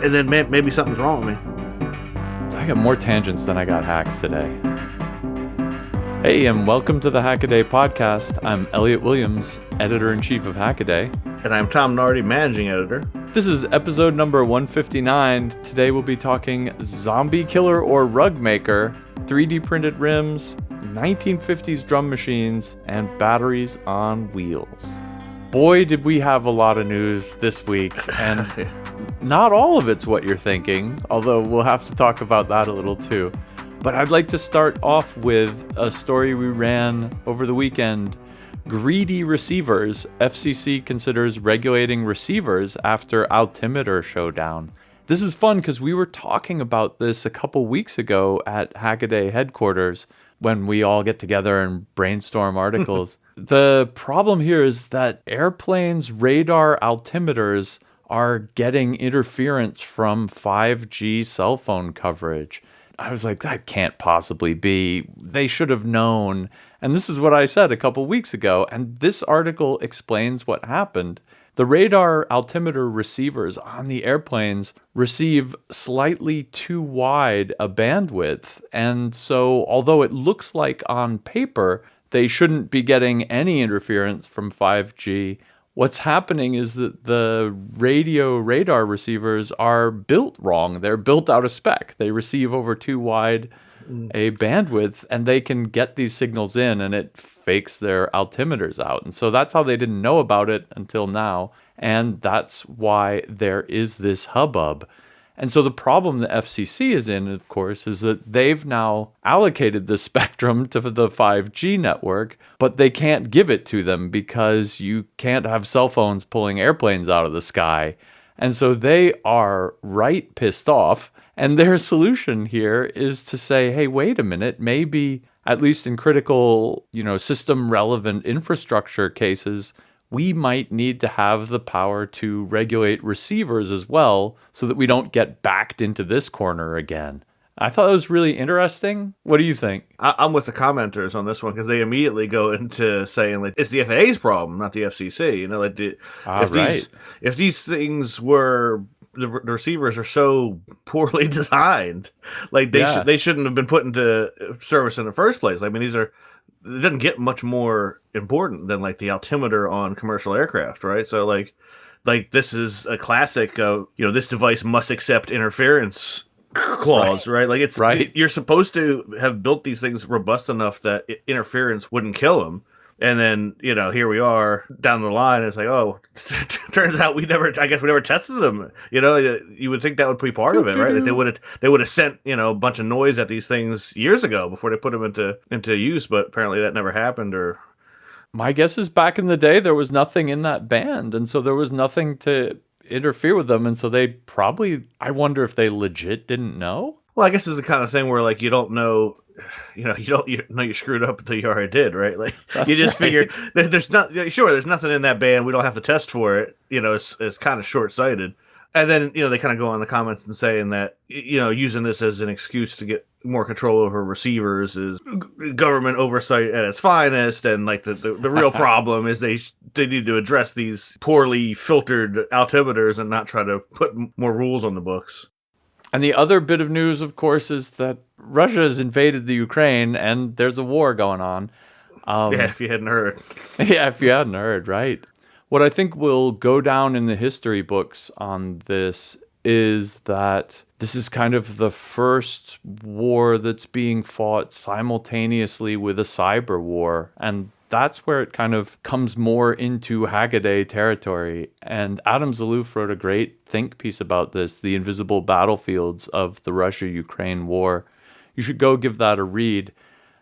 and then maybe something's wrong with me. I got more tangents than I got hacks today. Hey, and welcome to the Hackaday podcast. I'm Elliot Williams, editor-in-chief of Hackaday. And I'm Tom Nardi, managing editor. This is episode number 159. Today we'll be talking zombie killer or rug maker, 3D printed rims, 1950s drum machines, and batteries on wheels. Boy, did we have a lot of news this week, and not all of it's what you're thinking, although we'll have to talk about that a little too. But I'd like to start off with a story we ran over the weekend. Greedy receivers. FCC considers regulating receivers after altimeter showdown. This is fun because we were talking about this a couple weeks ago at Hackaday headquarters when we all get together and brainstorm articles. The problem here is that airplanes' radar altimeters are getting interference from 5G cell phone coverage. I was like, that can't possibly be. They should have known. And this is what I said a couple weeks ago. And this article explains what happened. The radar altimeter receivers on the airplanes receive slightly too wide a bandwidth. And so, although it looks like on paper they shouldn't be getting any interference from 5G, what's happening is that the radio radar receivers are built wrong. They're built out of spec. They receive over too wide a bandwidth, and they can get these signals in, and it fakes their altimeters out. And so that's how they didn't know about it until now. And that's why there is this hubbub. And so the problem the FCC is in, of course, is that they've now allocated the spectrum to the 5G network, but they can't give it to them because you can't have cell phones pulling airplanes out of the sky. And so they are right pissed off. And their solution here is to say, hey, wait a minute, maybe at least in critical, system relevant infrastructure cases, we might need to have the power to regulate receivers as well so that we don't get backed into this corner again. I thought it was really interesting. What do you think? I'm with the commenters on this one because they immediately go into saying like it's the FAA's problem, not the FCC. If these things were the receivers are so poorly designed, like they shouldn't have been put into service in the first place. I mean, it doesn't get much more important than like the altimeter on commercial aircraft, right? So like this is a classic of, this device must accept interference clause, right? Like it's right. You're supposed to have built these things robust enough that interference wouldn't kill them. And then, here we are down the line. It's like, oh, turns out we never tested them. You would think that would be part of it, right? Like they would have sent, a bunch of noise at these things years ago before they put them into use. But apparently that never happened. Or my guess is back in the day, there was nothing in that band. And so there was nothing to interfere with them. And so they probably, I wonder if they legit didn't know. Well, I guess it's the kind of thing where like you don't know. You know you screwed up until you already did, right? Like that's you just figure there's nothing in that band. We don't have to test for it. It's kind of short-sighted. And then, they kind of go on the comments and saying that, using this as an excuse to get more control over receivers is government oversight at its finest. And like the real problem is they need to address these poorly filtered altimeters and not try to put more rules on the books. And the other bit of news, of course, is that Russia has invaded the Ukraine and there's a war going on. If you hadn't heard. Yeah, if you hadn't heard, right. What I think will go down in the history books on this is that this is kind of the first war that's being fought simultaneously with a cyber war. And that's where it kind of comes more into Hackaday territory. And Adam Zaloof wrote a great think piece about this, The Invisible Battlefields of the Russia-Ukraine War. You should go give that a read.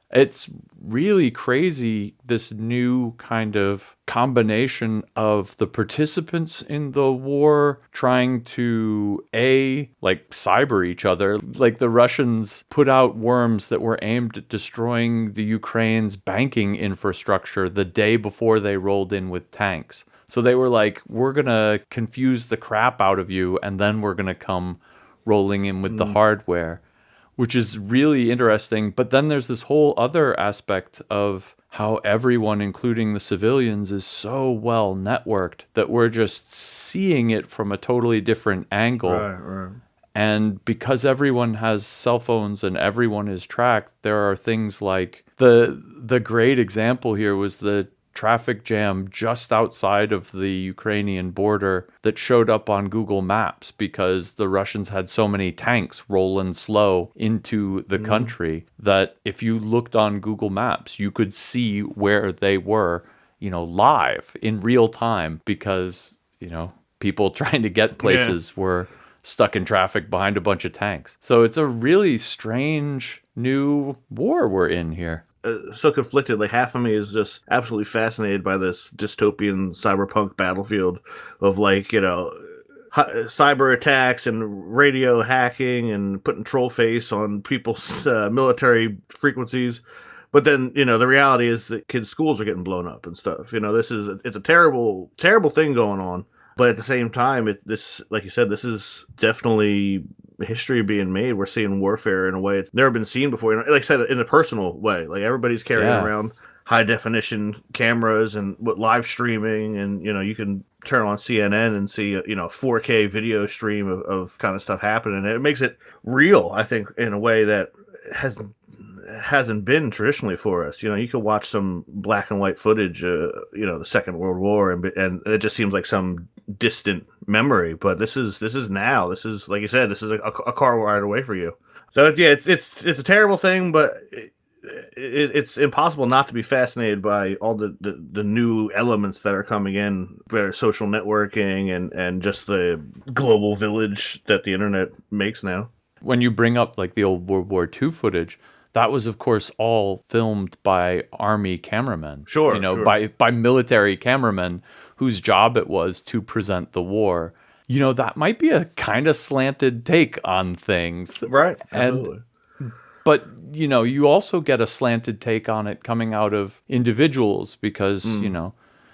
It's really crazy, this new kind of combination of the participants in the war trying to, cyber each other. Like the Russians put out worms that were aimed at destroying the Ukraine's banking infrastructure the day before they rolled in with tanks. So they were like, we're going to confuse the crap out of you, and then we're going to come rolling in with the hardware, which is really interesting. But then there's this whole other aspect of how everyone, including the civilians, is so well networked that we're just seeing it from a totally different angle. Right. And because everyone has cell phones and everyone is tracked, there are things like the great example here was the traffic jam just outside of the Ukrainian border that showed up on Google Maps because the Russians had so many tanks rolling slow into the country that if you looked on Google Maps, you could see where they were, live in real time because, people trying to get places were stuck in traffic behind a bunch of tanks. So it's a really strange new war we're in here. So conflicted. Like half of me is just absolutely fascinated by this dystopian cyberpunk battlefield of cyber attacks and radio hacking and putting troll face on people's military frequencies. But then, the reality is that kids' schools are getting blown up and stuff. It's a terrible, terrible thing going on. But at the same time, this, like you said, this is definitely history being made. We're seeing warfare in a way it's never been seen before. Like I said, in a personal way. Like everybody's carrying around high definition cameras and live streaming, and you can turn on CNN and see 4K video stream of kind of stuff happening. And it makes it real, I think, in a way that hasn't been traditionally for us. You could watch some black and white footage, the Second World War, and it just seems like some distant memory. But this is now. This is, like you said, this is a car ride away for you. So yeah, it's a terrible thing, but it's impossible not to be fascinated by all the new elements that are coming in, whether social networking and just the global village that the internet makes now. When you bring up like the old World War II footage, that was, of course, all filmed by Army cameramen. Sure. By military cameramen whose job it was to present the war. That might be a kind of slanted take on things. Right. Absolutely. But, you also get a slanted take on it coming out of individuals because,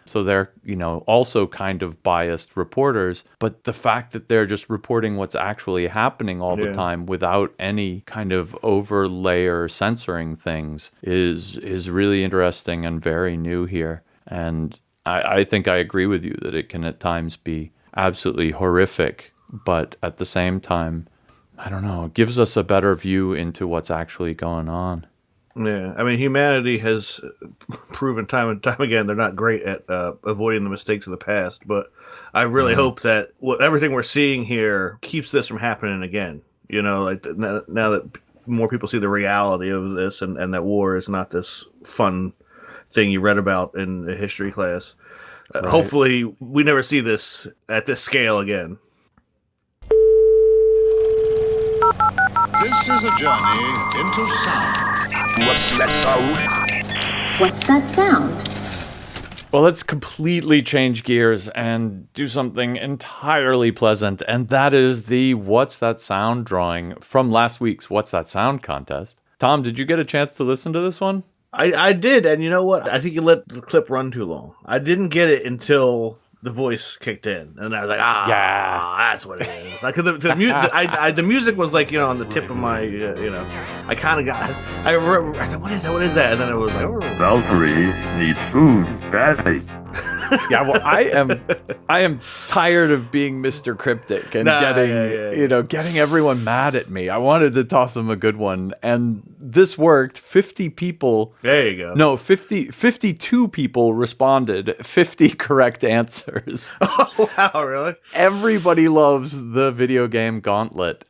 so they're, also kind of biased reporters. But the fact that they're just reporting what's actually happening all the time without any kind of overlay or censoring things is really interesting and very new here. And I think I agree with you that it can at times be absolutely horrific, but at the same time, I don't know, it gives us a better view into what's actually going on. Yeah, I mean, humanity has proven time and time again they're not great at avoiding the mistakes of the past, but I really hope that everything we're seeing here keeps this from happening again. Like now that more people see the reality of this and that war is not this fun thing you read about in a history class. Right. Hopefully, we never see this at this scale again. This is a journey into sound. What's that sound? What's that sound? Well, let's completely change gears and do something entirely pleasant, and that is the What's That Sound drawing from last week's What's That Sound contest. Tom, did you get a chance to listen to this one? I did, and you know what? I think you let the clip run too long. I didn't get it until the voice kicked in, and I was like, that's what it is. Like, the music was like, on the tip of my, I kind of got, I said, what is that? And then it was like, Valkyrie needs food badly. Yeah, well, I am tired of being Mr. Cryptic and getting everyone mad at me. I wanted to toss him a good one, and this worked. 50 people. There you go. No, 52 people responded. 50 correct answers. Oh, wow, really? Everybody loves the video game Gauntlet.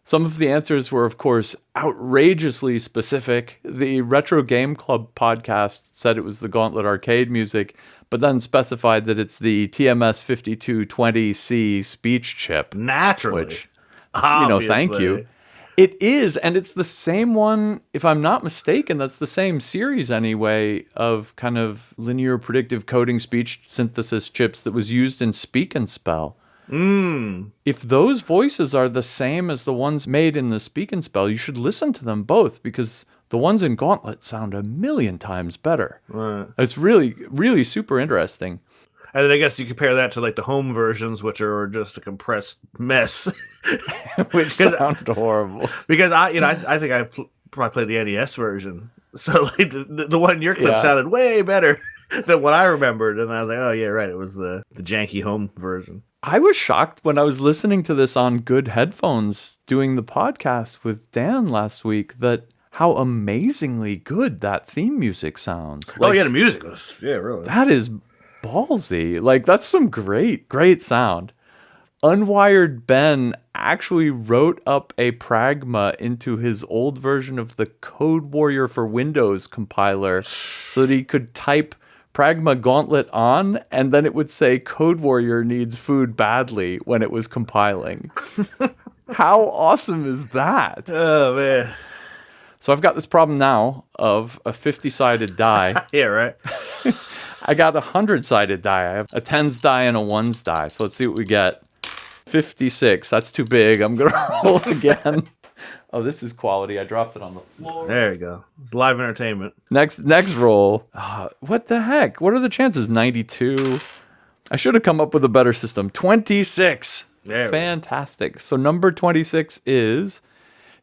Some of the answers were, of course, outrageously specific. The Retro Game Club podcast said it was the Gauntlet arcade music, but then specified that it's the TMS 5220C speech chip. Naturally. Which, obviously. Thank you. It is, and it's the same one, if I'm not mistaken, that's the same series anyway, of kind of linear predictive coding speech synthesis chips that was used in Speak and Spell. If those voices are the same as the ones made in the Speak and Spell, you should listen to them both, because the ones in Gauntlet sound a million times better. Right. It's really, really super interesting. And then I guess you compare that to like the home versions, which are just a compressed mess. Which sound horrible. Because I think I probably played the NES version. So like the one in your clip sounded way better than what I remembered, and I was like, oh yeah, right, it was the janky home version. I was shocked when I was listening to this on good headphones doing the podcast with Dan last week that how amazingly good that theme music sounds. Oh yeah, the music was really. That is ballsy. Like that's some great sound. Unwired Ben actually wrote up a pragma into his old version of the Code Warrior for Windows compiler so that he could type Pragma Gauntlet on, and then it would say Code Warrior needs food badly when it was compiling. How awesome is that? Oh, man. So I've got this problem now of a 50-sided die. Yeah, right. I got a 100-sided die. I have a 10s die and a 1s die. So let's see what we get. 56. That's too big. I'm going to roll again. Oh, this is quality. I dropped it on the floor. There you go. It's live entertainment. Next roll. What the heck? What are the chances? 92. I should have come up with a better system. 26. Fantastic. So number 26 is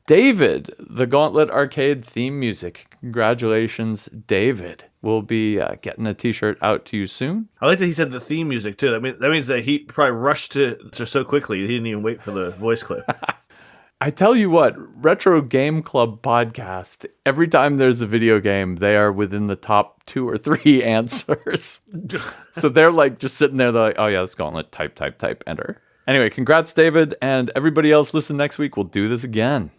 David, the Gauntlet Arcade theme music. Congratulations, David. We'll be getting a t-shirt out to you soon. I like that he said the theme music, too. That means that he probably rushed to so quickly he didn't even wait for the voice clip. I tell you what, Retro Game Club podcast, every time there's a video game, they are within the top 2 or 3 answers. So they're like just sitting there, they're like, oh yeah, let's Gauntlet, type, enter. Anyway, congrats, David, and everybody else listen next week. We'll do this again.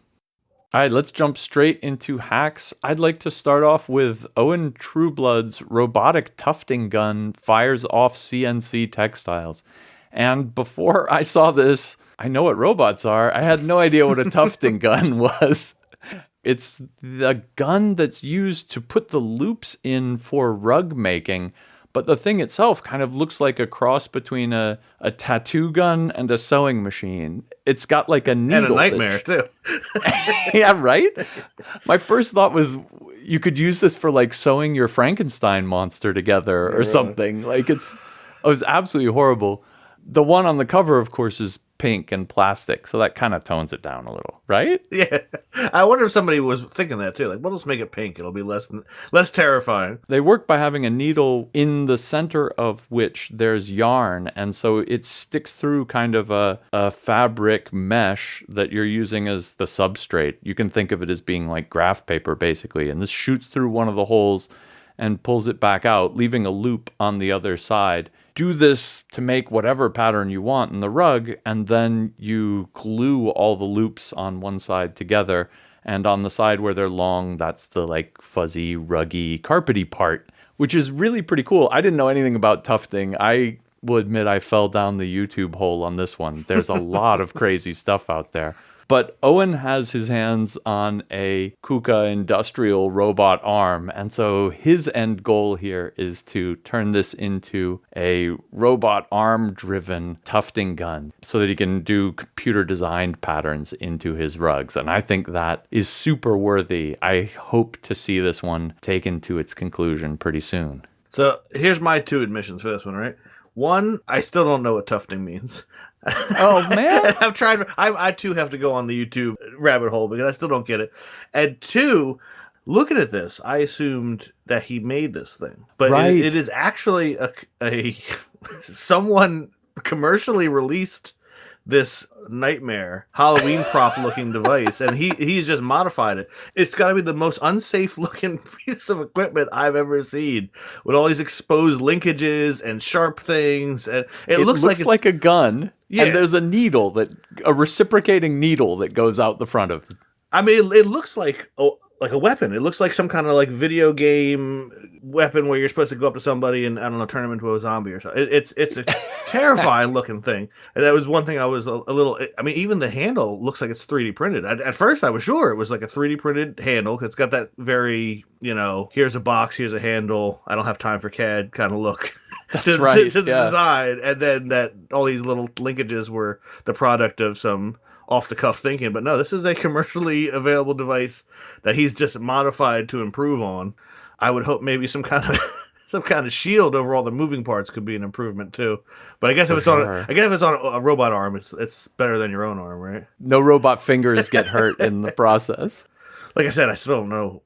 All right, let's jump straight into hacks. I'd like to start off with Owen Trueblood's robotic tufting gun fires off CNC textiles. And before I saw this, I know what robots are. I had no idea what a tufting gun was. It's the gun that's used to put the loops in for rug making, but the thing itself kind of looks like a cross between a tattoo gun and a sewing machine. It's got like a needle. And a nightmare, too. Yeah, right? My first thought was you could use this for like sewing your Frankenstein monster together or something. Like it was absolutely horrible. The one on the cover, of course, is pink and plastic, so that kind of tones it down a little, right? Yeah. I wonder if somebody was thinking that, too. Like, well, let's make it pink. It'll be less terrifying. They work by having a needle in the center of which there's yarn, and so it sticks through kind of a fabric mesh that you're using as the substrate. You can think of it as being like graph paper, basically, and this shoots through one of the holes and pulls it back out, leaving a loop on the other side. Do this to make whatever pattern you want in the rug, and then you glue all the loops on one side together, and on the side where they're long, that's the like fuzzy, ruggy, carpety part, which is really pretty cool. I didn't know anything about tufting. I will admit I fell down the YouTube hole on this one. There's a lot of crazy stuff out there. But Owen has his hands on a KUKA industrial robot arm, and so his end goal here is to turn this into a robot arm-driven tufting gun so that he can do computer-designed patterns into his rugs. And I think that is super worthy. I hope to see this one taken to its conclusion pretty soon. So here's my 2 admissions for this one, right? 1, I still don't know what tufting means. Oh, man. I've tried. I too have to go on the YouTube rabbit hole because I still don't get it. And 2, looking at this, I assumed that he made this thing. But right. it is actually a someone commercially released this nightmare Halloween prop looking device, and he's just modified it. It's got to be the most unsafe looking piece of equipment I've ever seen, with all these exposed linkages and sharp things, and it looks like a gun. Yeah. And there's a reciprocating needle that goes out the front of it. I mean, it looks like a weapon. It looks like some kind of like video game weapon where you're supposed to go up to somebody and, I don't know, turn them into a zombie or something. It's a terrifying looking thing. And that was one thing I was a little, I mean, even the handle looks like it's 3D printed. At first I was sure it was like a 3D printed handle. It's got that very, here's a box, here's a handle, I don't have time for CAD kind of look. That's to right. the design. And then that all these little linkages were the product of some off-the-cuff thinking, but no, this is a commercially available device that he's just modified to improve on. I would hope maybe some kind of shield over all the moving parts could be an improvement too. But I guess if it's on a robot arm, it's better than your own arm, right? No robot fingers get hurt in the process. Like I said, I still don't know.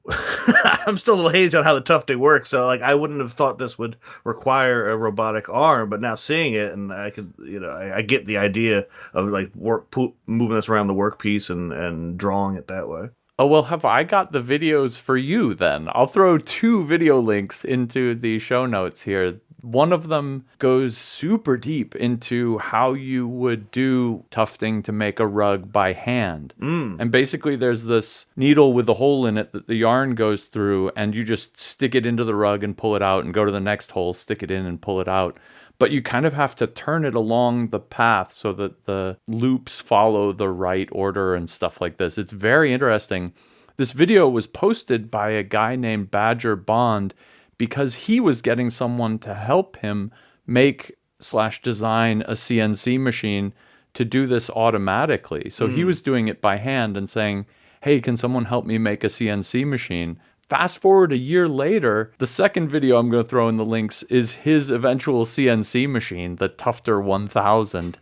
I'm still a little hazy on how the tufting works. So, like, I wouldn't have thought this would require a robotic arm, but now seeing it, and I could, I get the idea of like moving this around the workpiece and drawing it that way. Oh, well, have I got the videos for you then? I'll throw 2 video links into the show notes here. One of them goes super deep into how you would do tufting to make a rug by hand. And basically there's this needle with a hole in it that the yarn goes through, and you just stick it into the rug and pull it out and go to the next hole, stick it in and pull it out. But you kind of have to turn it along the path so that the loops follow the right order and stuff like this. It's very interesting. This video was posted by a guy named Badger Bond because he was getting someone to help him make/design a CNC machine to do this automatically. So he was doing it by hand and saying, hey, can someone help me make a CNC machine? Fast forward a year later, the second video I'm going to throw in the links is his eventual CNC machine, the Tufter 1000.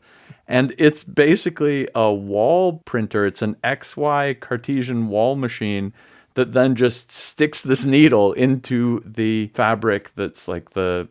And it's basically a wall printer. It's an XY Cartesian wall machine that then just sticks this needle into the fabric that's like the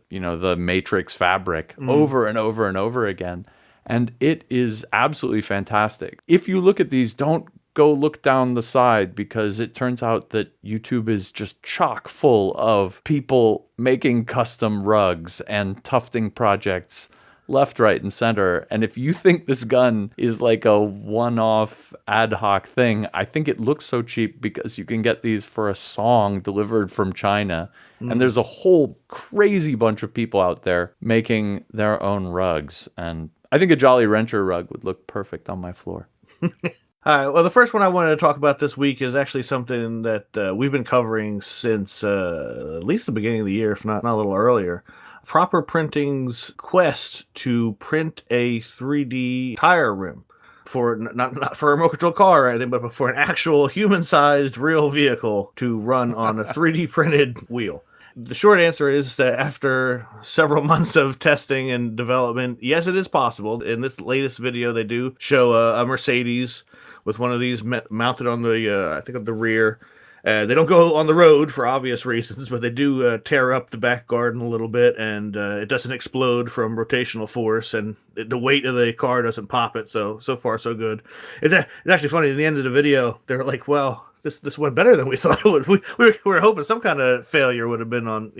matrix fabric over and over and over again. And it is absolutely fantastic. If you look at these, don't go look down the side, because it turns out that YouTube is just chock full of people making custom rugs and tufting projects left, right, and center. And if you think this gun is like a one-off ad hoc thing, I think it looks so cheap because you can get these for a song delivered from China. And there's a whole crazy bunch of people out there making their own rugs. And I think a Jolly Rancher rug would look perfect on my floor. All right, well, the first one I wanted to talk about this week is actually something that we've been covering since at least the beginning of the year, if not a little earlier. Proper Printing's quest to print a 3D tire rim for not for a remote control car or anything, but for an actual human-sized real vehicle to run on a 3D printed wheel. The short answer is that after several months of testing and development, yes, it is possible. In this latest video, they do show a Mercedes with one of these mounted on the, I think, of the rear. They don't go on the road for obvious reasons, but they do tear up the back garden a little bit, and it doesn't explode from rotational force, and the weight of the car doesn't pop it. So far, so good. It's actually funny. At the end of the video, they're like, well, this went better than we thought it would. We were hoping some kind of failure would have been on,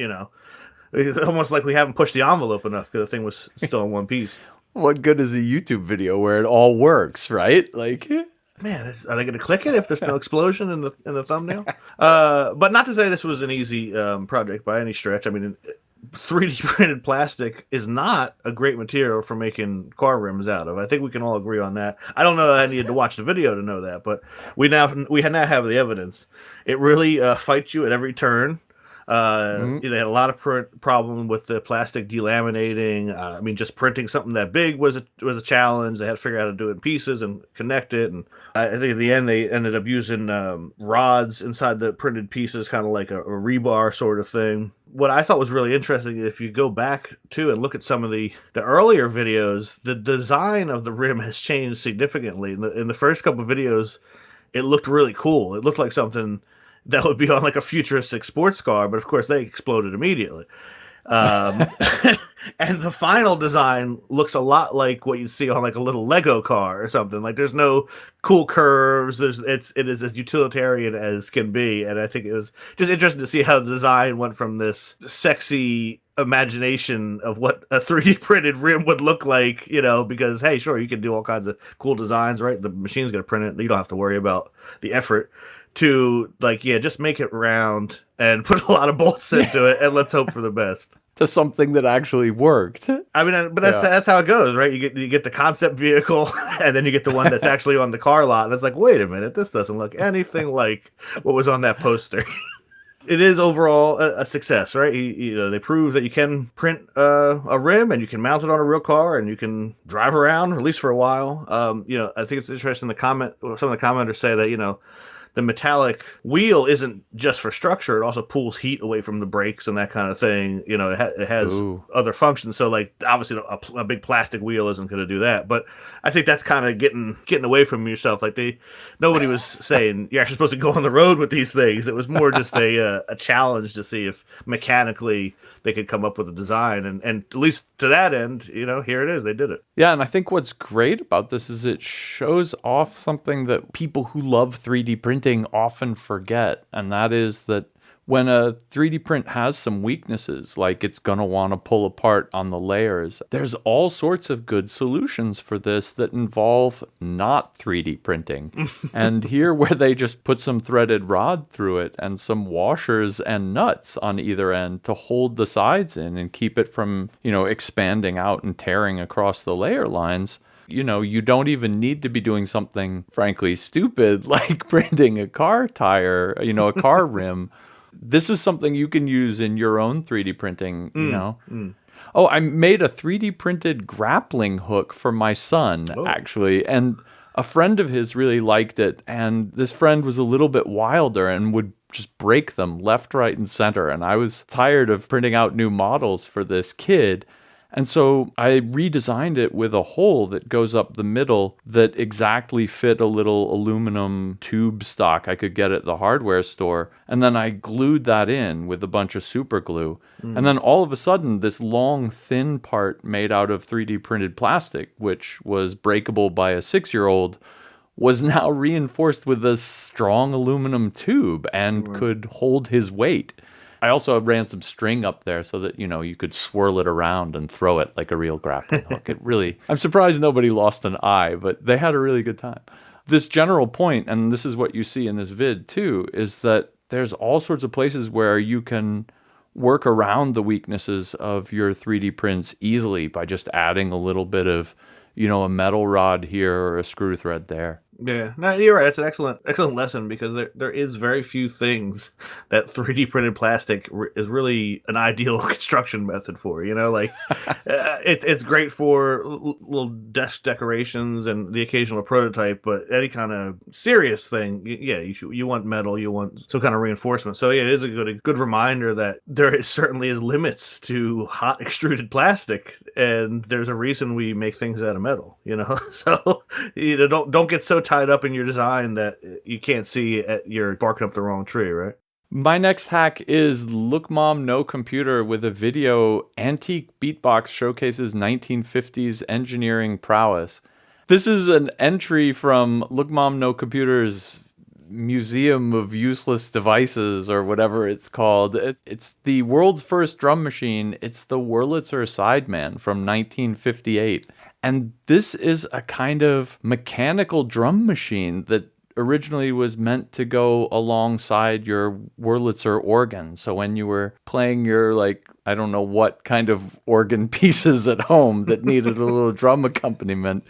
it's almost like we haven't pushed the envelope enough because the thing was still in one piece. What good is a YouTube video where it all works, right? Like... Man, are they going to click it if there's no explosion in the thumbnail? But not to say this was an easy project by any stretch. I mean, 3D printed plastic is not a great material for making car rims out of. I think we can all agree on that. I don't know that I needed to watch the video to know that, but we now have the evidence. It really fights you at every turn. They had a lot of problem with the plastic delaminating. I mean, just printing something that big was a challenge. They had to figure out how to do it in pieces and connect it. And I think at the end they ended up using rods inside the printed pieces, kind of like a rebar sort of thing. What I thought was really interesting, if you go back to and look at some of the earlier videos, the design of the rim has changed significantly. In the first couple of videos, it looked really cool. It looked like something that would be on like a futuristic sports car, but of course they exploded immediately. And the final design looks a lot like what you'd see on like a little Lego car or something. Like there's no cool curves. It is as utilitarian as can be. And I think it was just interesting to see how the design went from this sexy imagination of what a 3D printed rim would look like, because, hey, sure, you can do all kinds of cool designs, right? The machine's going to print it. You don't have to worry about the effort. To just make it round and put a lot of bolts into it and let's hope for the best. To something that actually worked. I mean, but that's how it goes, right? You get the concept vehicle, and then you get the one that's actually on the car lot, and it's like, wait a minute, this doesn't look anything like what was on that poster. It is overall a success, right? They prove that you can print a rim and you can mount it on a real car and you can drive around, at least for a while. I think it's interesting. Some of the commenters say that the metallic wheel isn't just for structure; it also pulls heat away from the brakes and that kind of thing. You know, it has other functions. So, like, obviously, a big plastic wheel isn't going to do that. But I think that's kind of getting away from yourself. Like, nobody was saying you're actually supposed to go on the road with these things. It was more just a challenge to see if mechanically they could come up with a design. And at least to that end, you know, here it is. They did it. Yeah, and I think what's great about this is it shows off something that people who love 3D printing often forget, and that is that when a 3D print has some weaknesses, like it's going to want to pull apart on the layers, there's all sorts of good solutions for this that involve not 3D printing. And here, where they just put some threaded rod through it and some washers and nuts on either end to hold the sides in and keep it from, you know, expanding out and tearing across the layer lines, you know, you don't even need to be doing something, frankly, stupid like printing a car tire, you know, a car rim. This is something you can use in your own 3D printing, you know. Oh, I made a 3D printed grappling hook for my son, actually. And a friend of his really liked it. And this friend was a little bit wilder and would just break them left, right, and center. And I was tired of printing out new models for this kid. And so I redesigned it with a hole that goes up the middle that exactly fit a little aluminum tube stock I could get at the hardware store. And then I glued that in with a bunch of super glue. And then all of a sudden, this long, thin part made out of 3D printed plastic, which was breakable by a 6-year-old, was now reinforced with a strong aluminum tube and could hold his weight. I also ran some string up there so that, you know, you could swirl it around and throw it like a real grappling hook. It really, I'm surprised nobody lost an eye, but they had a really good time. This general point, and this is what you see in this vid too, is that there's all sorts of places where you can work around the weaknesses of your 3D prints easily by just adding a little bit of, you know, a metal rod here or a screw thread there. Yeah, no, you're right. It's an excellent lesson because there is very few things that 3D printed plastic is really an ideal construction method for. You know, like it's great for little desk decorations and the occasional prototype, but any kind of serious thing, yeah, you want metal, you want some kind of reinforcement. So yeah, it is a good reminder that there certainly is limits to hot extruded plastic, and there's a reason we make things out of metal. You know, so you know, don't get so tied up in your design that you can't see you're barking up the wrong tree, right? My next hack is Look Mom No Computer with a video. Antique Beatbox showcases 1950s engineering prowess. This is an entry from Look Mom No Computer's Museum of Useless Devices, or whatever it's called. It's the world's first drum machine. It's the Wurlitzer Sideman from 1958. And this is a kind of mechanical drum machine that originally was meant to go alongside your Wurlitzer organ. So when you were playing your, like, I don't know what kind of organ pieces at home that needed a little drum accompaniment,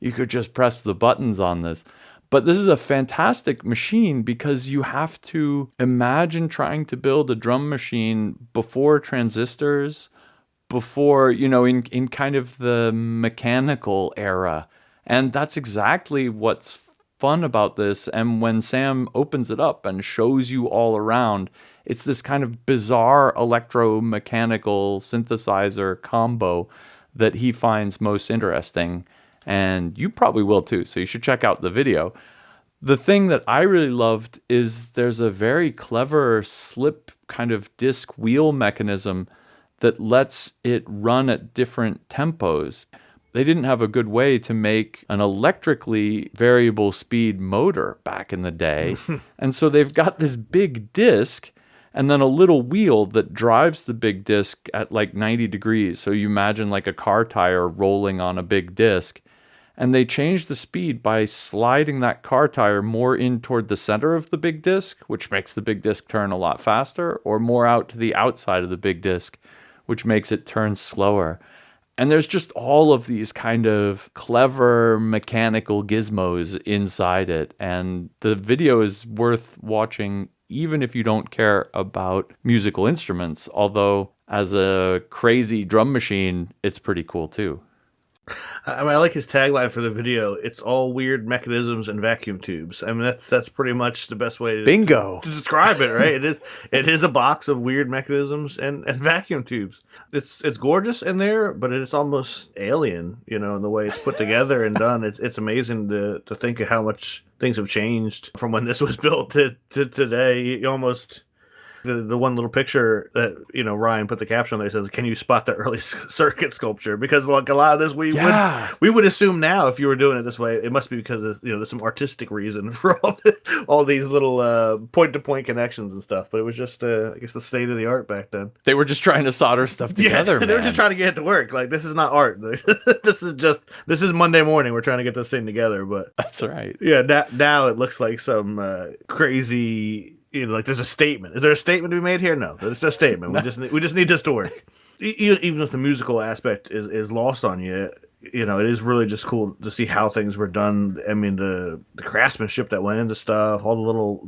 you could just press the buttons on this. But this is a fantastic machine because you have to imagine trying to build a drum machine before transistors, before, you know, in kind of the mechanical era. And that's exactly what's fun about this. And when Sam opens it up and shows you all around, it's this kind of bizarre electromechanical synthesizer combo that he finds most interesting. And you probably will too, so you should check out the video. The thing that I really loved is there's a very clever slip kind of disc wheel mechanism that lets it run at different tempos. They didn't have a good way to make an electrically variable speed motor back in the day. And so they've got this big disc and then a little wheel that drives the big disc at like 90 degrees. So you imagine like a car tire rolling on a big disc. And they change the speed by sliding that car tire more in toward the center of the big disc, which makes the big disc turn a lot faster, or more out to the outside of the big disc, which makes it turn slower. And there's just all of these kind of clever mechanical gizmos inside it. And the video is worth watching even if you don't care about musical instruments, although as a crazy drum machine, it's pretty cool too. I mean, I like his tagline for the video. It's all weird mechanisms and vacuum tubes. I mean, that's pretty much the best way Bingo. to describe it, right? It is a box of weird mechanisms and vacuum tubes. It's gorgeous in there, but it's almost alien, in the way it's put together and done. It's amazing to think of how much things have changed from when this was built to today. You almost the one little picture that Ryan put the caption on there says, "Can you spot the early circuit sculpture?" Because like a lot of this we would assume now, if you were doing it this way, it must be because there's some artistic reason for all these little point to point connections and stuff. But it was just I guess the state of the art back then. They were just trying to solder stuff together. They were just trying to get it to work. Like, this is not art. This is Monday morning. We're trying to get this thing together. But that's right. Yeah. Now it looks like some crazy. Like there's a statement. Is there a statement to be made here? No, it's just a statement. We just need this to work. Even if the musical aspect is lost on you, it is really just cool to see how things were done. I mean, the craftsmanship that went into stuff, all the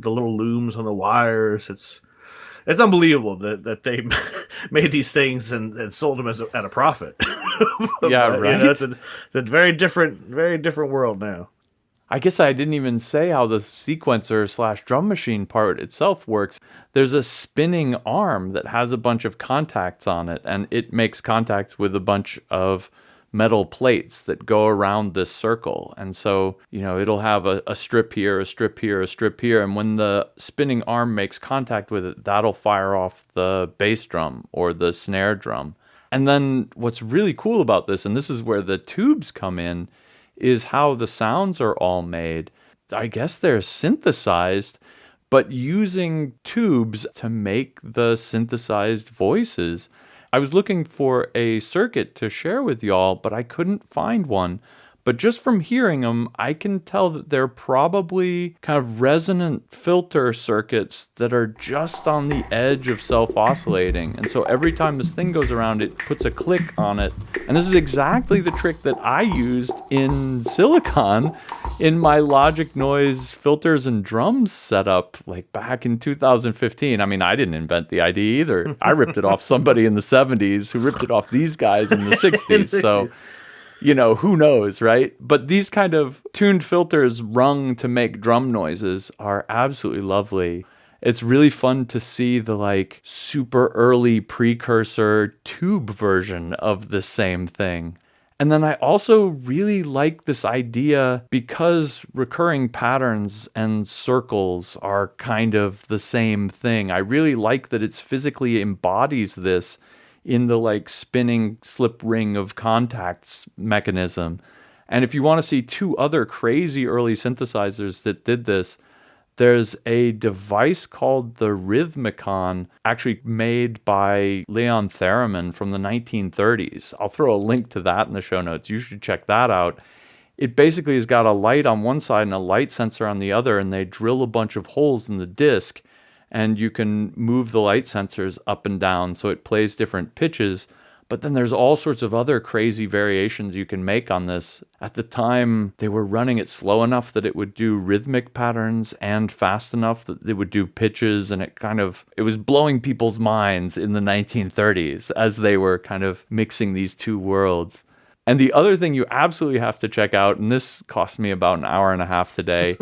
little looms on the wires. It's unbelievable that they made these things and sold them at a profit. Yeah, right. It's a very different world now. I guess I didn't even say how the sequencer / drum machine part itself works. There's a spinning arm that has a bunch of contacts on it, and it makes contacts with a bunch of metal plates that go around this circle. And so, it'll have a strip here, a strip here, a strip here. And when the spinning arm makes contact with it, that'll fire off the bass drum or the snare drum. And then what's really cool about this, and this is where the tubes come in, is how the sounds are all made. I guess they're synthesized, but using tubes to make the synthesized voices. I was looking for a circuit to share with y'all, but I couldn't find one. But just from hearing them, I can tell that they're probably kind of resonant filter circuits that are just on the edge of self-oscillating. And so every time this thing goes around, it puts a click on it. And this is exactly the trick that I used in Silicon in my Logic Noise filters and drums setup, like back in 2015. I mean, I didn't invent the idea either. I ripped it off somebody in the 70s who ripped it off these guys in the 60s. So who knows, right? But these kind of tuned filters rung to make drum noises are absolutely lovely. It's really fun to see the super early precursor tube version of the same thing. And then I also really like this idea because recurring patterns and circles are kind of the same thing. I really like that it physically embodies this in the spinning slip ring of contacts mechanism. And if you want to see two other crazy early synthesizers that did this, there's a device called the Rhythmicon, actually made by Leon Theremin from the 1930s. I'll throw a link to that in the show notes. You should check that out. It basically has got a light on one side and a light sensor on the other, and they drill a bunch of holes in the disc, and you can move the light sensors up and down so it plays different pitches. But then there's all sorts of other crazy variations you can make on this. At the time, they were running it slow enough that it would do rhythmic patterns and fast enough that it would do pitches, and it was blowing people's minds in the 1930s as they were kind of mixing these two worlds. And the other thing you absolutely have to check out, and this cost me about an hour and a half today,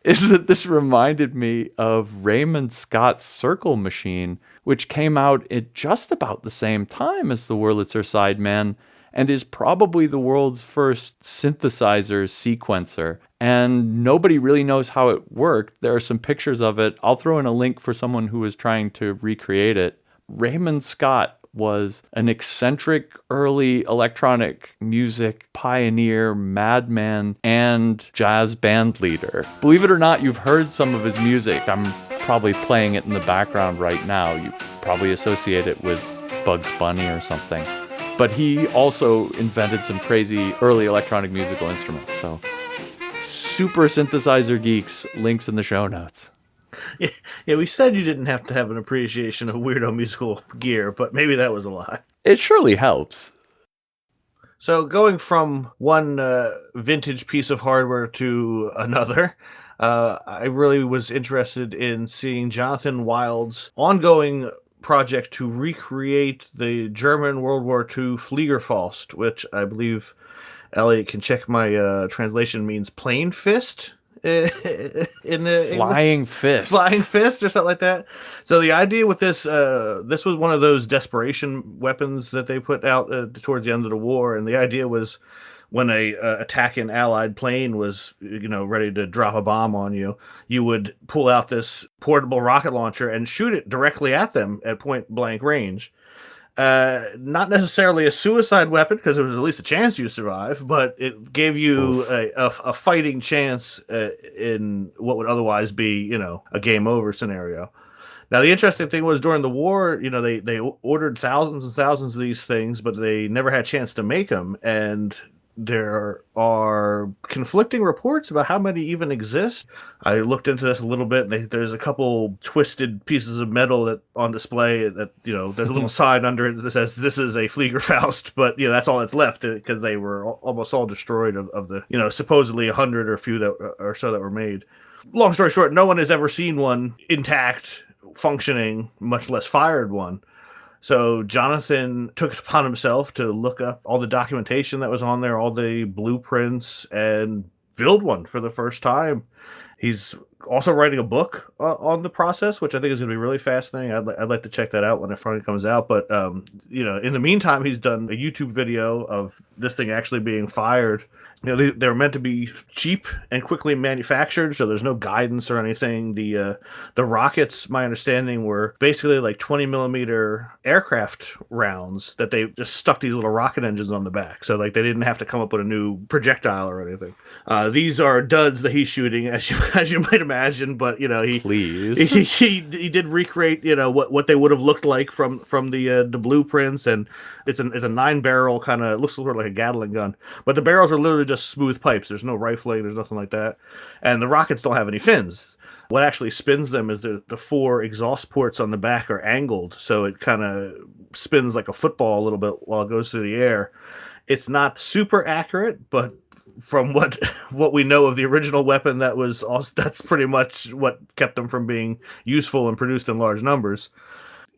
is that this reminded me of Raymond Scott's Circle Machine, which came out at just about the same time as the Wurlitzer Sideman and is probably the world's first synthesizer sequencer. And nobody really knows how it worked. There are some pictures of it. I'll throw in a link for someone who was trying to recreate it. Raymond Scott was an eccentric early electronic music pioneer, madman, and jazz band leader. Believe it or not, you've heard some of his music. I'm probably playing it in the background right now. You probably associate it with Bugs Bunny or something. But he also invented some crazy early electronic musical instruments. So, super synthesizer geeks, links in the show notes. Yeah, we said you didn't have to have an appreciation of weirdo musical gear, but maybe that was a lie. It surely helps. So going from one vintage piece of hardware to another, I really was interested in seeing Jonathan Wild's ongoing project to recreate the German World War II Fliegerfaust, which I believe Elliot can check my translation means plain fist in the Flying English. fist. Flying fist or something like that. So the idea with this, this was one of those desperation weapons that they put out towards the end of the war, and the idea was when a attacking Allied plane was, ready to drop a bomb on you, you would pull out this portable rocket launcher and shoot it directly at them at point blank range. Not necessarily a suicide weapon because there was at least a chance you survive, but it gave you a fighting chance in what would otherwise be, a game over scenario. Now, the interesting thing was during the war, they ordered thousands and thousands of these things, but they never had a chance to make them. And there are conflicting reports about how many even exist. I looked into this a little bit, and there's a couple twisted pieces of metal that on display that, there's a little sign under it that says this is a Fliegerfaust, but, that's all that's left because they were almost all destroyed of the, supposedly 100 or few or so that were made. Long story short, no one has ever seen one intact, functioning, much less fired one. So Jonathan took it upon himself to look up all the documentation that was on there, all the blueprints, and build one for the first time. He's also writing a book on the process, which I think is going to be really fascinating. I'd like to check that out when it finally comes out. But, in the meantime, he's done a YouTube video of this thing actually being fired. They're meant to be cheap and quickly manufactured, so there's no guidance or anything. The rockets, my understanding, were basically like 20 millimeter aircraft rounds that they just stuck these little rocket engines on the back. So like they didn't have to come up with a new projectile or anything. These are duds that he's shooting, as you might imagine. But he did recreate what they would have looked like from the blueprints, and it's a 9-barrel kind of, looks sort of like a Gatling gun, but the barrels are literally just smooth pipes. There's no rifling, there's nothing like that, and the rockets don't have any fins. What actually spins them is the 4 exhaust ports on the back are angled, so it kind of spins like a football a little bit while it goes through the air. It's not super accurate, but from what we know of the original weapon, that's pretty much what kept them from being useful and produced in large numbers.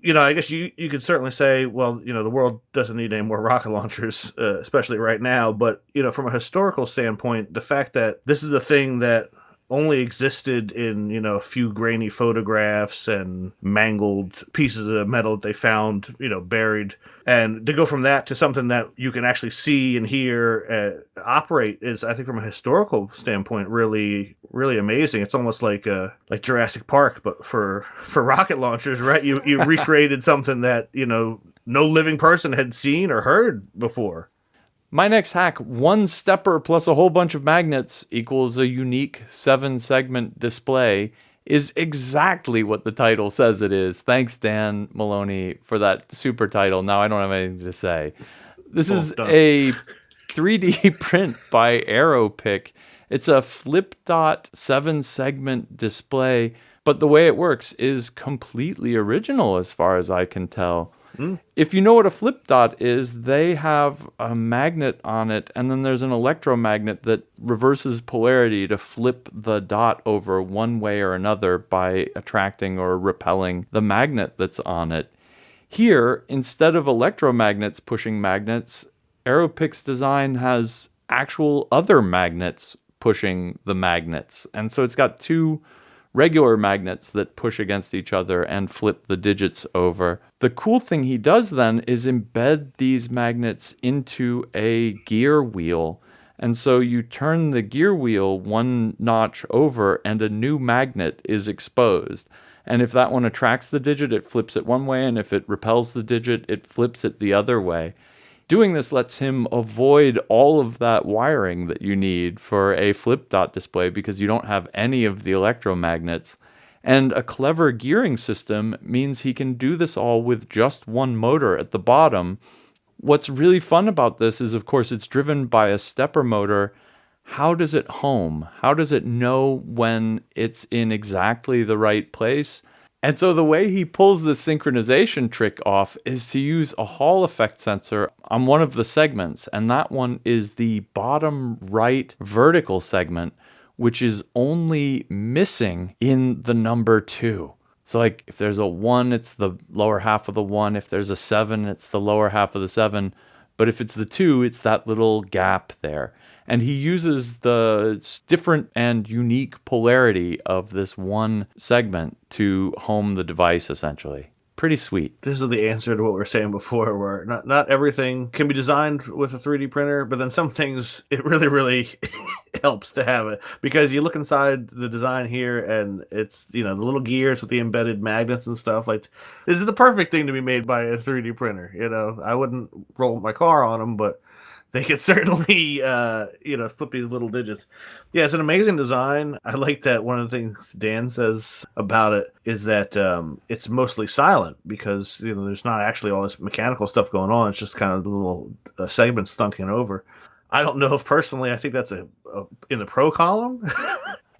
I guess you could certainly say, well, the world doesn't need any more rocket launchers, especially right now. But, from a historical standpoint, the fact that this is a thing that only existed in, a few grainy photographs and mangled pieces of metal that they found, buried. And to go from that to something that you can actually see and hear operate is, I think, from a historical standpoint, really, really amazing. It's almost like Jurassic Park, but for rocket launchers, right? You recreated something that, no living person had seen or heard before. My next hack, 1 stepper plus a whole bunch of magnets equals a unique 7-segment display, is exactly what the title says it is. Thanks, Dan Maloney, for that super title. Now I don't have anything to say. This is a 3D print by AeroPic. It's a flip dot 7-segment display, but the way it works is completely original as far as I can tell. If you know what a flip dot is, they have a magnet on it, and then there's an electromagnet that reverses polarity to flip the dot over one way or another by attracting or repelling the magnet that's on it. Here, instead of electromagnets pushing magnets, AeroPic's design has actual other magnets pushing the magnets. And so it's got 2 regular magnets that push against each other and flip the digits over. The cool thing he does then is embed these magnets into a gear wheel. And so you turn the gear wheel 1 notch over and a new magnet is exposed. And if that one attracts the digit, it flips it one way, and if it repels the digit, it flips it the other way. Doing this lets him avoid all of that wiring that you need for a flip dot display because you don't have any of the electromagnets. And a clever gearing system means he can do this all with just 1 motor at the bottom. What's really fun about this is, of course, it's driven by a stepper motor. How does it home? How does it know when it's in exactly the right place? And so the way he pulls this synchronization trick off is to use a Hall effect sensor on one of the segments, and that one is the bottom right vertical segment, which is only missing in the number 2. So like if there's a 1, it's the lower half of the 1. If there's a 7, it's the lower half of the 7. But if it's the 2, it's that little gap there. And he uses the different and unique polarity of this one segment to home the device, essentially. Pretty sweet. This is the answer to what we were saying before, where not everything can be designed with a 3D printer, but then some things, it really, really helps to have it. Because you look inside the design here, and it's, the little gears with the embedded magnets and stuff. Like, this is the perfect thing to be made by a 3D printer. I wouldn't roll my car on them, but they could certainly, flip these little digits. Yeah, it's an amazing design. I like that one of the things Dan says about it is that it's mostly silent because, there's not actually all this mechanical stuff going on. It's just kind of the little segments thunking over. I don't know if personally I think that's a in the pro column.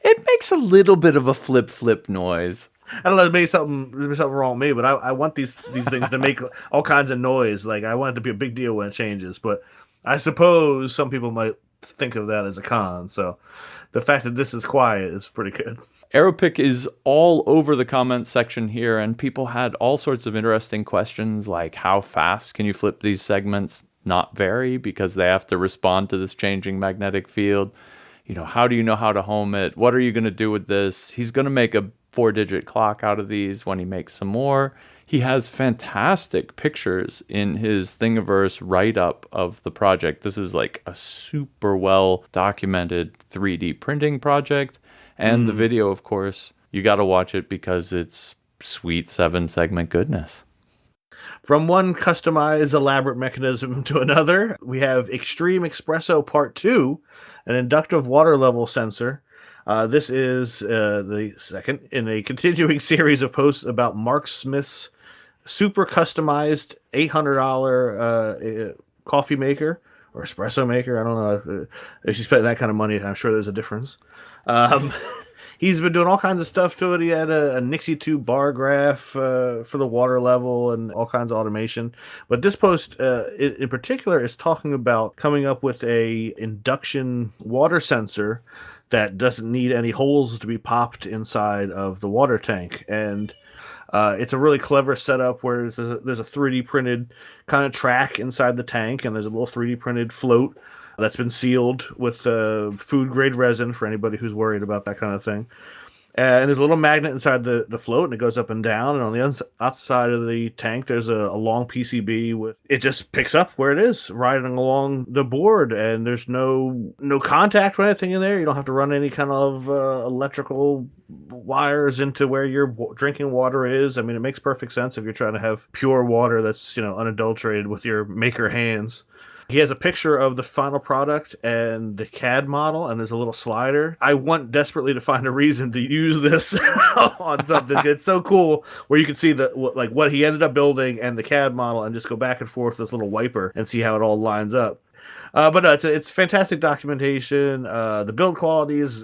It makes a little bit of a flip noise. I don't know, maybe something wrong with me, but I want these things to make all kinds of noise. Like, I want it to be a big deal when it changes, but I suppose some people might think of that as a con, so the fact that this is quiet is pretty good. Aeropic is all over the comments section here, and people had all sorts of interesting questions like how fast can you flip these segments? Not very, because they have to respond to this changing magnetic field. How do you know how to home it? What are you going to do with this? He's going to make a 4-digit clock out of these when he makes some more. He has fantastic pictures in his Thingiverse write-up of the project. This is like a super well documented 3D printing project. And the video, of course, you got to watch it because it's sweet 7-segment goodness. From one customized elaborate mechanism to another, we have Extreme Espresso Part 2, an inductive water level sensor. This is the second in a continuing series of posts about Mark Smith's super customized $800 coffee maker or espresso maker. I don't know if you spend that kind of money. I'm sure there's a difference. He's been doing all kinds of stuff to it. He had a Nixie 2 bar graph for the water level and all kinds of automation. But this post in particular is talking about coming up with a induction water sensor that doesn't need any holes to be popped inside of the water tank. And it's a really clever setup where there's a 3D printed kind of track inside the tank, and there's a little 3D printed float that's been sealed with food grade resin for anybody who's worried about that kind of thing. And there's a little magnet inside the float, and it goes up and down. And on the outside of the tank, there's a long PCB with it just picks up where it is, riding along the board. And there's no contact or anything in there. You don't have to run any kind of electrical wires into where your drinking water is. I mean, it makes perfect sense if you're trying to have pure water that's unadulterated with your maker hands. He has a picture of the final product and the CAD model, and there's a little slider. I want desperately to find a reason to use this on something. It's so cool where you can see what he ended up building and the CAD model, and just go back and forth with this little wiper and see how it all lines up. But no, it's fantastic documentation. The build quality is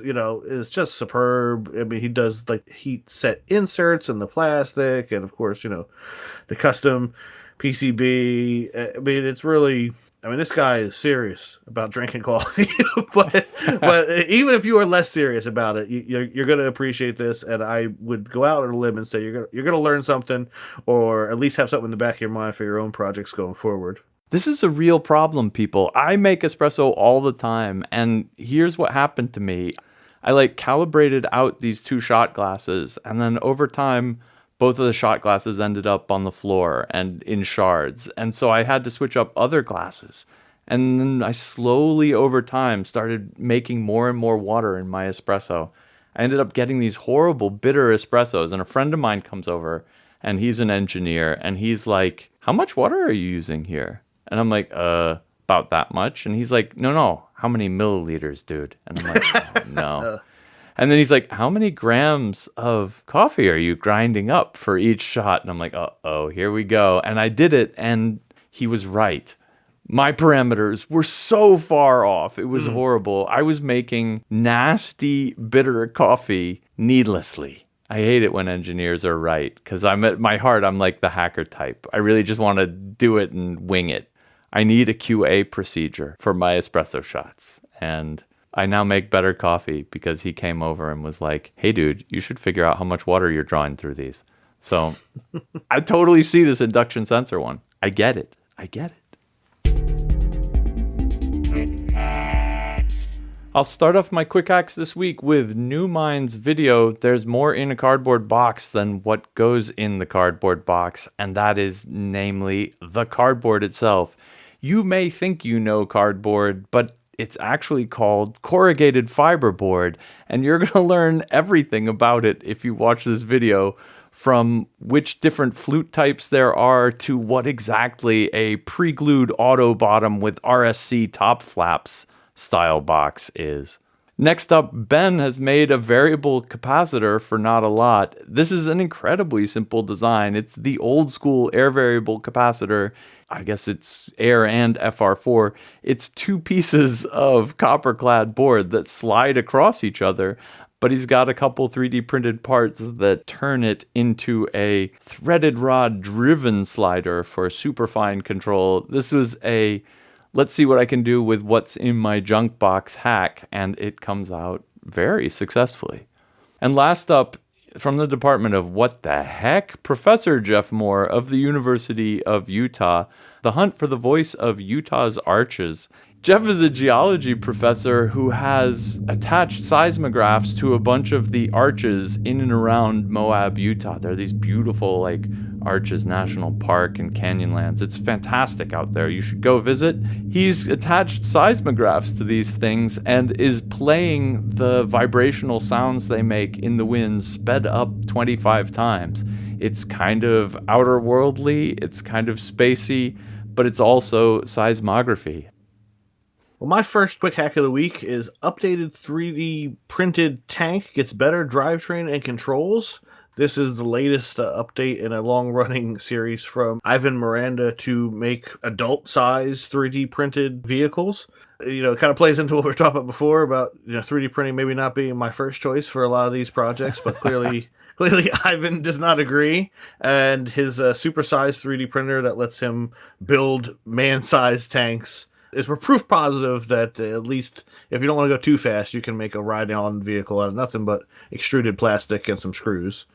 just superb. I mean, he does heat set inserts in the plastic, and of course, the custom PCB. I mean, it's really. I mean, this guy is serious about drinking coffee, but even if you are less serious about it, you're going to appreciate this. And I would go out on a limb and say you're going to learn something, or at least have something in the back of your mind for your own projects going forward. This is a real problem, people. I make espresso all the time, and here's what happened to me. I calibrated out these 2 shot glasses, and then over time, both of the shot glasses ended up on the floor and in shards. And so I had to switch up other glasses. And then I slowly, over time, started making more and more water in my espresso. I ended up getting these horrible, bitter espressos. And a friend of mine comes over, and he's an engineer. And he's like, how much water are you using here? And I'm like, about that much. And he's like, no, how many milliliters, dude? And I'm like, oh, no. And then he's like, how many grams of coffee are you grinding up for each shot? And I'm like, uh-oh, here we go. And I did it, and he was right. My parameters were so far off. It was horrible. I was making nasty, bitter coffee needlessly. I hate it when engineers are right, because I'm at my heart, I'm like the hacker type. I really just want to do it and wing it. I need a QA procedure for my espresso shots. And I now make better coffee because he came over and was like, hey, dude, you should figure out how much water you're drawing through these. So I totally see this induction sensor one. I get it. I'll start off my quick hacks this week with New Mind's video. There's more in a cardboard box than what goes in the cardboard box, and that is namely the cardboard itself. You may think you know cardboard, but it's actually called corrugated fiberboard, and you're going to learn everything about it if you watch this video, from which different flute types there are to what exactly a pre-glued auto bottom with RSC top flaps style box is. Next up, Ben has made a variable capacitor for not a lot. This is an incredibly simple design. It's the old school air variable capacitor. I guess it's air and FR4. It's two pieces of copper-clad board that slide across each other, but he's got a couple 3D printed parts that turn it into a threaded rod driven slider for superfine control. This was a let's see what I can do with what's in my junk box hack, and it comes out very successfully. And last up, from the Department of What the Heck, Professor Jeff Moore of the University of Utah, The Hunt for the Voice of Utah's Arches. Jeff is a geology professor who has attached seismographs to a bunch of the arches in and around Moab, Utah. There are these beautiful, Arches National Park and Canyonlands. It's fantastic out there. You should go visit. He's attached seismographs to these things and is playing the vibrational sounds they make in the wind sped up 25 times. It's kind of outer worldly, it's kind of spacey, but it's also seismography. Well, my first quick hack of the week is updated 3D printed tank gets better drivetrain and controls. This is the latest update in a long-running series from Ivan Miranda to make adult-size 3D printed vehicles. It kind of plays into what we were talking about before about 3D printing maybe not being my first choice for a lot of these projects, but clearly Ivan does not agree, and his supersized 3D printer that lets him build man-sized tanks is proof positive that at least if you don't want to go too fast, you can make a ride-on vehicle out of nothing but extruded plastic and some screws.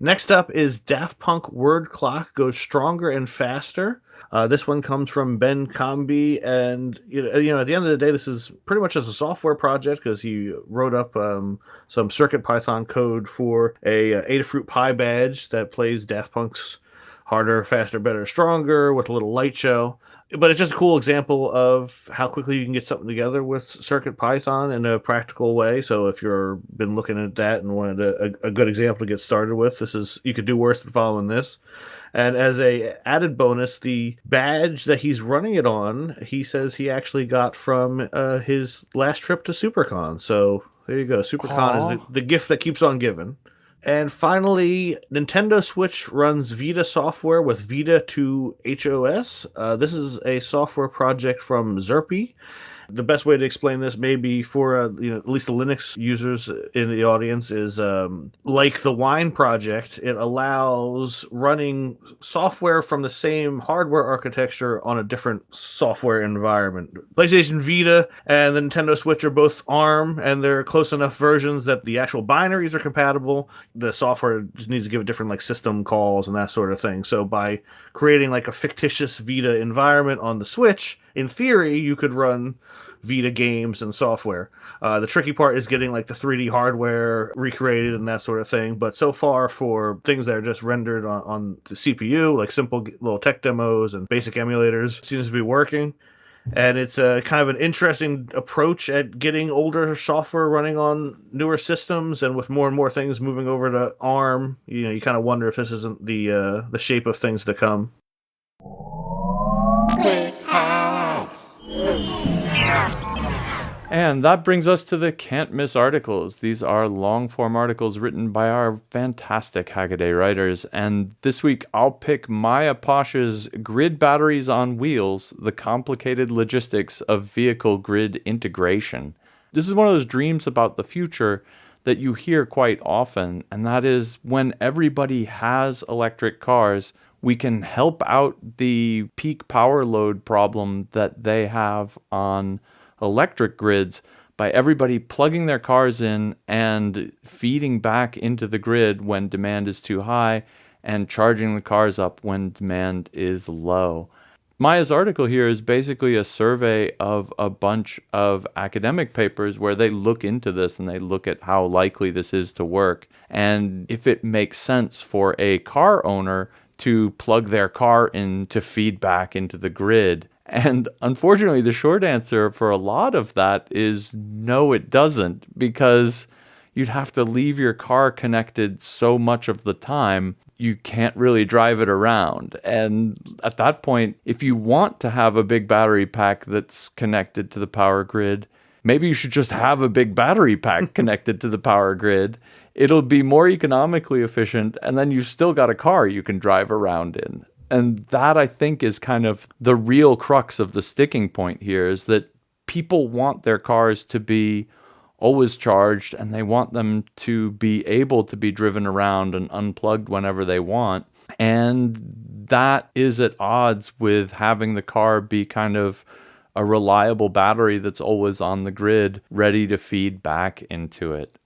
Next up is Daft Punk Word Clock Goes Stronger and Faster. This one comes from Ben Comby, and at the end of the day, this is pretty much just a software project because he wrote up some CircuitPython code for a Adafruit Pi badge that plays Daft Punk's Harder, Faster, Better, Stronger with a little light show. But it's just a cool example of how quickly you can get something together with CircuitPython in a practical way. So if you've been looking at that and wanted a good example to get started with, you could do worse than following this. And as a added bonus, the badge that he's running it on, he says he actually got from his last trip to SuperCon. So there you go. SuperCon is the gift that keeps on giving. And finally, Nintendo Switch runs Vita software with Vita to HOS. This is a software project from Xerpi. The best way to explain this, maybe for at least the Linux users in the audience, is like the Wine project. It allows running software from the same hardware architecture on a different software environment. PlayStation Vita and the Nintendo Switch are both ARM, and they're close enough versions that the actual binaries are compatible. The software just needs to give it different system calls and that sort of thing. So by creating a fictitious Vita environment on the Switch, in theory, you could run Vita games and software. The tricky part is getting the 3D hardware recreated and that sort of thing. But so far, for things that are just rendered on the CPU, simple little tech demos and basic emulators, seems to be working. And it's a kind of an interesting approach at getting older software running on newer systems. And with more and more things moving over to ARM, you kind of wonder if this isn't the shape of things to come. And that brings us to the can't miss articles. These are long form articles written by our fantastic Hackaday writers. And this week I'll pick Maya Posh's Grid Batteries on Wheels, the Complicated Logistics of Vehicle Grid Integration. This is one of those dreams about the future that you hear quite often, and that is when everybody has electric cars, we can help out the peak power load problem that they have on electric grids by everybody plugging their cars in and feeding back into the grid when demand is too high and charging the cars up when demand is low. Maya's article here is basically a survey of a bunch of academic papers where they look into this and they look at how likely this is to work and if it makes sense for a car owner to plug their car in to feed back into the grid. And unfortunately, the short answer for a lot of that is no, it doesn't, because you'd have to leave your car connected so much of the time you can't really drive it around. And at that point, if you want to have a big battery pack that's connected to the power grid, maybe you should just have a big battery pack connected to the power grid. It'll be more economically efficient, and then you've still got a car you can drive around in. And that, I think, is kind of the real crux of the sticking point here, is that people want their cars to be always charged, and they want them to be able to be driven around and unplugged whenever they want. And that is at odds with having the car be kind of a reliable battery that's always on the grid, ready to feed back into it.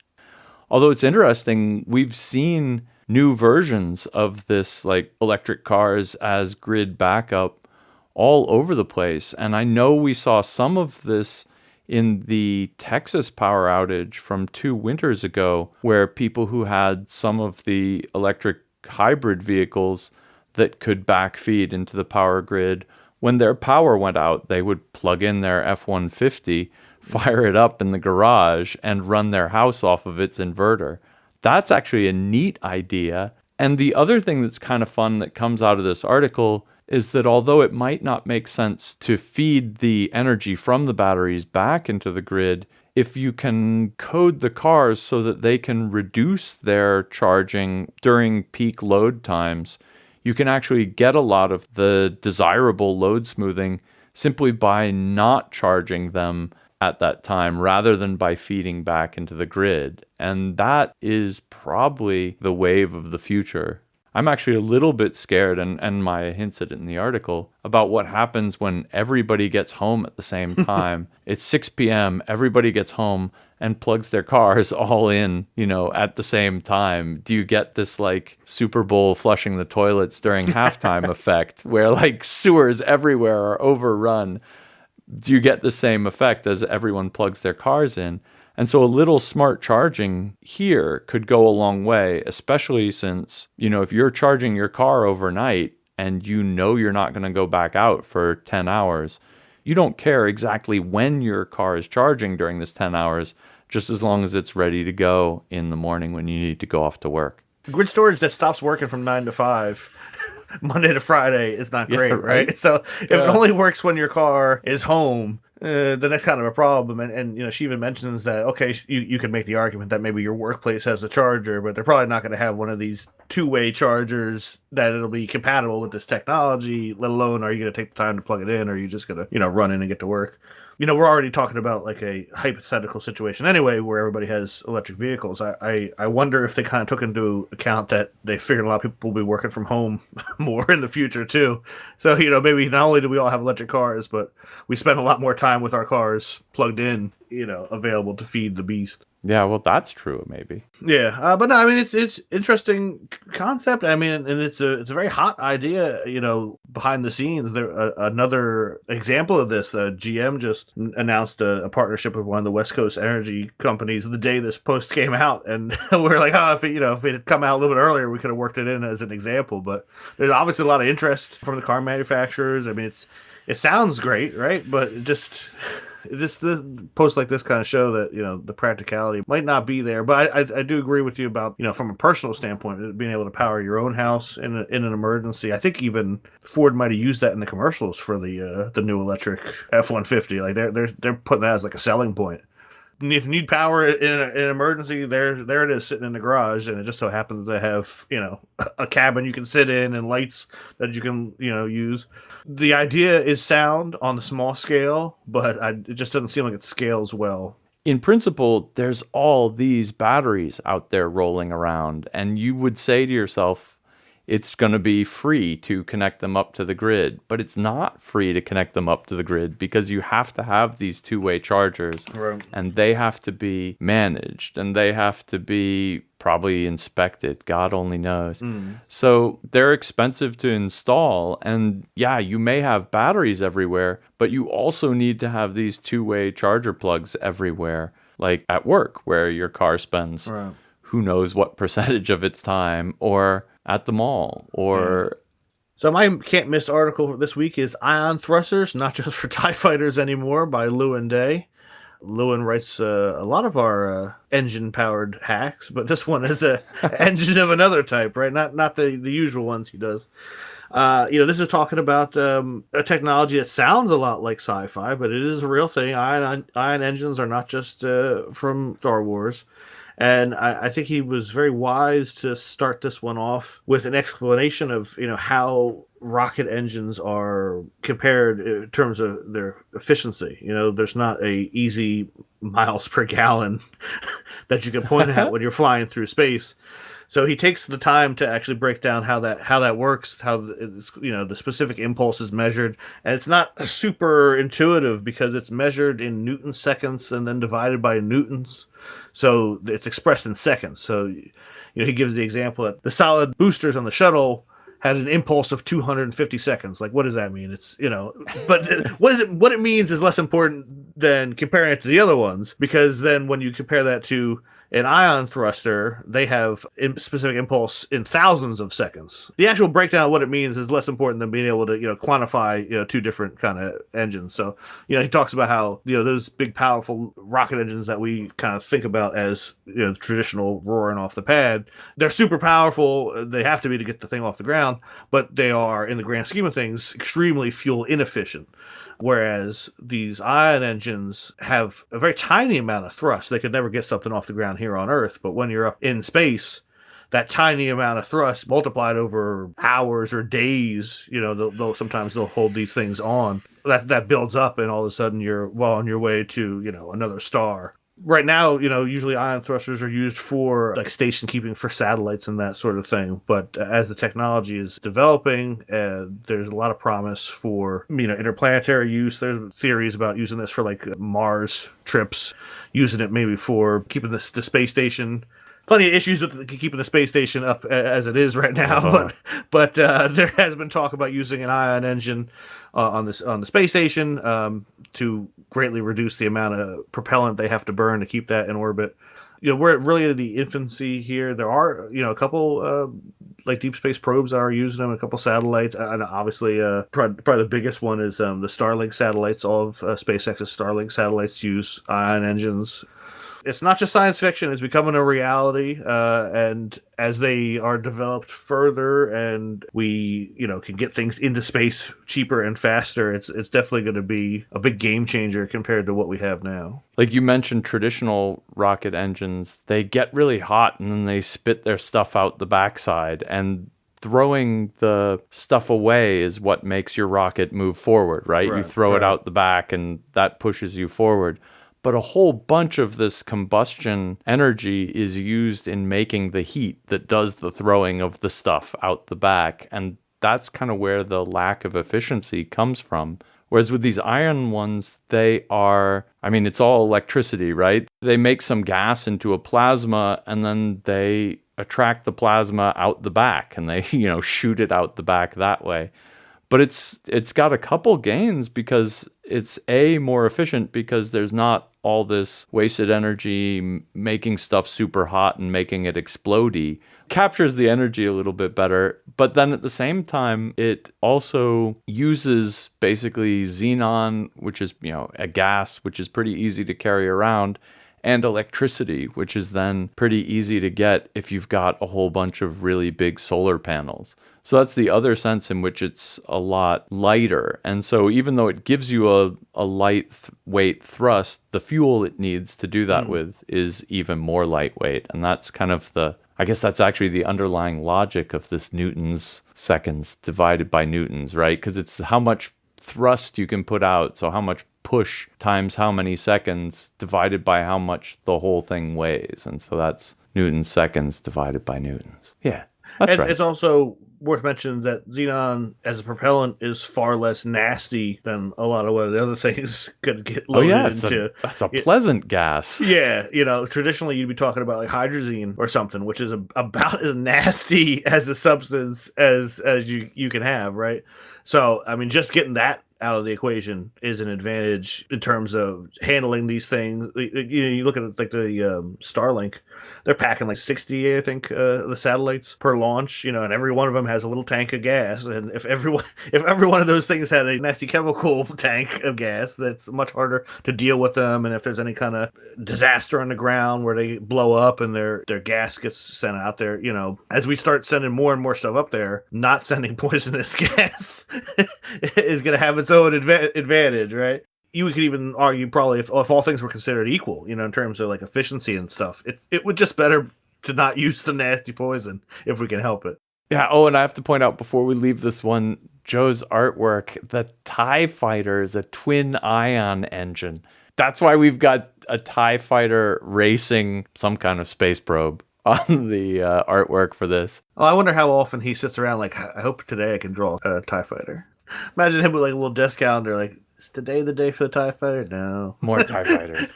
Although it's interesting, we've seen new versions of this, like electric cars as grid backup, all over the place. And I know we saw some of this in the Texas power outage from 2 winters ago, where people who had some of the electric hybrid vehicles that could backfeed into the power grid, when their power went out, they would plug in their F-150, fire it up in the garage, and run their house off of its inverter. That's actually a neat idea. And the other thing that's kind of fun that comes out of this article is that although it might not make sense to feed the energy from the batteries back into the grid, if you can code the cars so that they can reduce their charging during peak load times, you can actually get a lot of the desirable load smoothing simply by not charging them at that time rather than by feeding back into the grid. And that is probably the wave of the future. I'm actually a little bit scared, and Maya hints at it in the article, about what happens when everybody gets home at the same time. It's 6 p.m., everybody gets home and plugs their cars all in, at the same time. Do you get this like Super Bowl flushing the toilets during halftime effect where like sewers everywhere are overrun? Do you get the same effect as everyone plugs their cars in? And so a little smart charging here could go a long way, especially since, if you're charging your car overnight and you're not going to go back out for 10 hours, you don't care exactly when your car is charging during this 10 hours, just as long as it's ready to go in the morning when you need to go off to work. Grid storage that stops working from 9 to 5 Monday to Friday is not great, right? So if it only works when your car is home, then that's kind of a problem. And she even mentions that, okay, you can make the argument that maybe your workplace has a charger, but they're probably not going to have one of these two-way chargers that it'll be compatible with this technology, let alone are you going to take the time to plug it in, or are you just going to, run in and get to work? We're already talking about like a hypothetical situation anyway, where everybody has electric vehicles. I wonder if they kind of took into account that they figured a lot of people will be working from home more in the future too. So, maybe not only do we all have electric cars, but we spend a lot more time with our cars plugged in, available to feed the beast. Yeah, well, that's true, maybe. Yeah, but no, I mean, it's interesting concept. I mean, and it's a very hot idea. Behind the scenes, there another example of this. GM just announced a partnership with one of the West Coast energy companies the day this post came out, and we're like, if it had come out a little bit earlier, we could have worked it in as an example. But there's obviously a lot of interest from the car manufacturers. I mean, it sounds great, right? But the posts like this kind of show that the practicality might not be there. But I do agree with you about from a personal standpoint, being able to power your own house in an emergency. I think even Ford might have used that in the commercials for the new electric F-150. Like they're putting that as like a selling point. If you need power in an emergency, there it is sitting in the garage, and it just so happens to have a cabin you can sit in and lights that you can use. The idea is sound on the small scale, but it just doesn't seem like it scales well. In principle, there's all these batteries out there rolling around, and you would say to yourself, it's going to be free to connect them up to the grid. But it's not free to connect them up to the grid because you have to have these two-way chargers, Right. and they have to be managed, and they have to be probably inspected. God only knows. So they're expensive to install. And yeah, you may have batteries everywhere, but you also need to have these two-way charger plugs everywhere, like at work where your car spends Right. who knows what percentage of its time, or at the mall, or So my can't miss article this week is Ion Thrusters, not just for TIE Fighters anymore, by Lewin Day. Lewin writes a lot of our engine-powered hacks, but this one is a engine of another type, right? Not the usual ones he does. This is talking about a technology that sounds a lot like sci-fi, but it is a real thing. Ion engines are not just from Star Wars. And I think he was very wise to start this one off with an explanation of, how rocket engines are compared in terms of their efficiency. There's not a easy miles per gallon that you can point at when you're flying through space. So he takes the time to actually break down how that works, how the specific impulse is measured, and it's not super intuitive because it's measured in Newton seconds and then divided by newtons. So it's expressed in seconds. So he gives the example that the solid boosters on the shuttle had an impulse of 250 seconds. Like, what does that mean? It's, but what it means is less important than comparing it to the other ones, because then when you compare that to an ion thruster, they have specific impulse in thousands of seconds. The actual breakdown of what it means is less important than being able to, quantify, two different kind of engines. So, he talks about how, those big, powerful rocket engines that we kind of think about as, traditional roaring off the pad, they're super powerful. They have to be to get the thing off the ground, but they are, in the grand scheme of things, extremely fuel inefficient. Whereas these ion engines have a very tiny amount of thrust. They could never get something off the ground here on Earth, but when you're up in space, that tiny amount of thrust multiplied over hours or days, sometimes they'll hold these things on. That builds up, and all of a sudden you're well on your way to, another star. Right now, usually ion thrusters are used for like station keeping for satellites and that sort of thing. But as the technology is developing, there's a lot of promise for, interplanetary use. There's theories about using this for like Mars trips, using it maybe for keeping the space station. Plenty of issues with keeping the space station up as it is right now, but there has been talk about using an ion engine on the space station to greatly reduce the amount of propellant they have to burn to keep that in orbit. We're really in the infancy here. There are a couple like deep space probes that are using them, a couple satellites, and obviously probably the biggest one is the Starlink satellites. All of SpaceX's Starlink satellites use ion engines. It's not just science fiction, it's becoming a reality. And as they are developed further and we, can get things into space cheaper and faster, it's definitely going to be a big game changer compared to what we have now. Like you mentioned, traditional rocket engines, they get really hot and then they spit their stuff out the backside, and throwing the stuff away is what makes your rocket move forward, right? You throw it out the back and that pushes you forward. But a whole bunch of this combustion energy is used in making the heat that does the throwing of the stuff out the back. And that's kind of where the lack of efficiency comes from. Whereas with these ion ones, it's all electricity, right? They make some gas into a plasma and then they attract the plasma out the back and they, shoot it out the back that way. But it's got a couple gains because it's more efficient because there's not all this wasted energy making stuff super hot and making it explodey. Captures the energy a little bit better, but then at the same time, it also uses basically xenon, which is, a gas, which is pretty easy to carry around, and electricity, which is then pretty easy to get if you've got a whole bunch of really big solar panels. So that's the other sense in which it's a lot lighter. And so even though it gives you a lightweight thrust, the fuel it needs to do that with is even more lightweight. And that's kind of that's actually the underlying logic of this Newton's seconds divided by Newtons, right? Because it's how much thrust you can put out. So how much push times how many seconds divided by how much the whole thing weighs. And so that's Newton's seconds divided by Newtons. Yeah, that's right. It's also worth mentioning that xenon as a propellant is far less nasty than a lot of what the other things could get loaded into. That's a pleasant gas. Yeah, traditionally you'd be talking about like hydrazine or something, which is about as nasty as a substance as you can have, right? So, I mean, just getting that out of the equation is an advantage in terms of handling these things. You look at like the Starlink, they're packing like 60, I think, the satellites per launch, and every one of them has a little tank of gas. And if every one of those things had a nasty chemical tank of gas, that's much harder to deal with them. And if there's any kind of disaster on the ground where they blow up and their gas gets sent out there, as we start sending more and more stuff up there, not sending poisonous gas is going to have its own advantage, right? You could even argue probably if all things were considered equal, in terms of like efficiency and stuff, it would just better to not use the nasty poison if we can help it. Yeah. Oh, and I have to point out before we leave this one, Joe's artwork, the TIE fighter is a twin ion engine. That's why we've got a TIE fighter racing some kind of space probe on the artwork for this. Oh, I wonder how often he sits around like, I hope today I can draw a TIE fighter. Imagine him with like a little desk calendar, like, is today the day for the TIE fighter? No. More TIE fighters.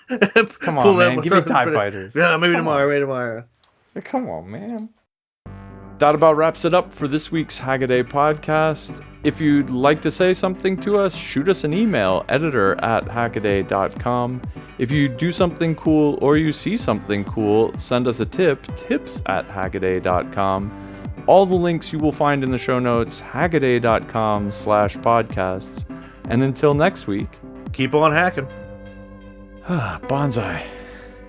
Come on, man. Give me TIE fighters. Yeah, maybe tomorrow. Come on, man. That about wraps it up for this week's Hackaday podcast. If you'd like to say something to us, shoot us an email, editor@hackaday.com. If you do something cool or you see something cool, send us a tip, tips@hackaday.com. All the links you will find in the show notes, hackaday.com/podcasts. And until next week, keep on hacking. Bonsai.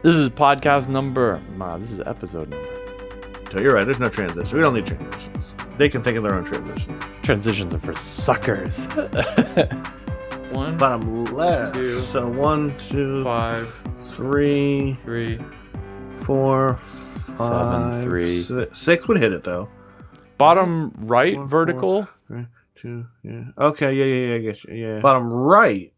This is podcast number. This is episode number. So you're right, there's no transition. We don't need transitions. They can think of their own transitions. Transitions are for suckers. One. Bottom left. Two. So 1, 2, 5, 3, 4, 5, 7, 3. 6 would hit it though. Bottom right, 1, vertical. 4, 3, 2, yeah. Okay, yeah, I guess. Yeah. Bottom right